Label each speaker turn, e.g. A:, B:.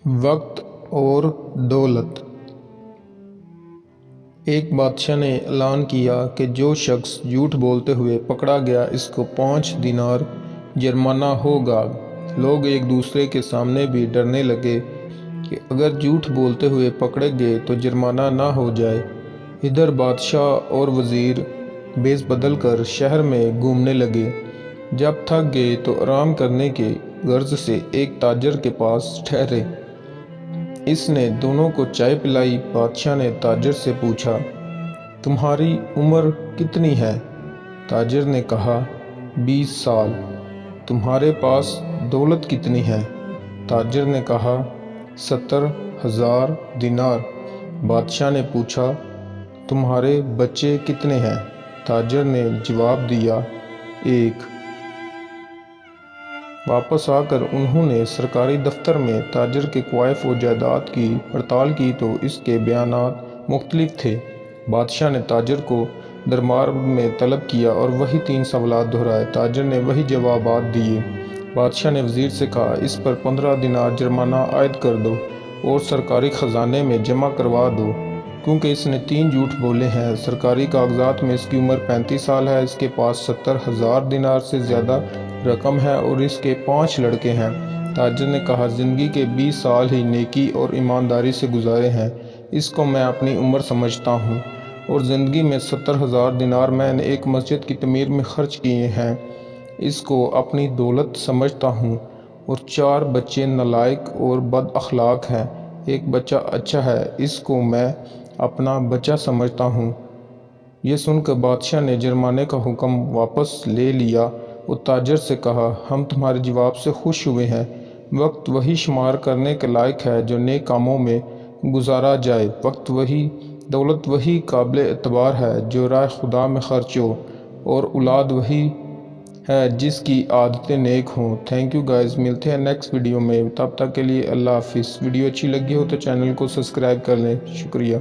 A: वक्त और दौलत। एक बादशाह ने ऐलान किया कि जो शख्स झूठ बोलते हुए पकड़ा गया इसको 5 दिनार जुर्माना होगा। लोग एक दूसरे के सामने भी डरने लगे कि अगर झूठ बोलते हुए पकड़े गए तो जुर्माना ना हो जाए। इधर बादशाह और वज़ीर भेस बदल कर शहर में घूमने लगे। जब थक गए तो आराम करने के गर्ज से एक ताजर के पास ठहरे। इसने दोनों को चाय पिलाई। बादशाह ने ताजर से पूछा, तुम्हारी उम्र कितनी है? ताजर ने कहा, 20 साल। तुम्हारे पास दौलत कितनी है? ताजर ने कहा, 70,000 दिनार। बादशाह ने पूछा, तुम्हारे बच्चे कितने हैं? ताजर ने जवाब दिया, 1। वापस आकर उन्होंने सरकारी दफ्तर में ताजर के क्वाइफ व जायदाद की पड़ताल की तो इसके बयानात मुख्तलिफ थे। बादशाह ने ताजर को दरबार में तलब किया और वही 3 सवालात दोहराए। ताजर ने वही जवाबात दिए। बादशाह ने वज़ीर से कहा, इस पर 15 दिनार जुर्माना आयद कर दो और सरकारी ख़जाने में जमा करवा दो, क्योंकि इसने 3 झूठ बोले हैं। सरकारी कागजात में इसकी उम्र 35 साल है, इसके पास 70,000 दिनार से ज़्यादा रकम है और इसके 5 लड़के हैं। ताजर ने कहा, ज़िंदगी के 20 साल ही नेकी और ईमानदारी से गुजारे हैं, इसको मैं अपनी उम्र समझता हूँ, और ज़िंदगी में 70,000 दिनार मैंने एक मस्जिद की तमीर में खर्च किए हैं, इसको अपनी दौलत समझता हूँ। और 4 बच्चे नालायक और बद अखलाक हैं, एक बच्चा अच्छा है, इसको मैं अपना बच्चा समझता हूँ। ये सुनकर बादशाह ने जुर्माने का हुक्म वापस ले लिया और ताजर से कहा, हम तुम्हारे जवाब से खुश हुए हैं। वक्त वही शुमार करने के लायक है जो नेक कामों में गुजारा जाए। वक्त वही, दौलत वही काबिल एतबार है जो राह खुदा में खर्च हो, और औलाद वही है जिसकी आदतें नेक हों। थैंक यू गाइस, मिलते हैं नेक्स्ट वीडियो में। तब तक के लिए अल्लाह हाफिज़। वीडियो अच्छी लगी हो तो चैनल को सब्सक्राइब कर लें। शुक्रिया।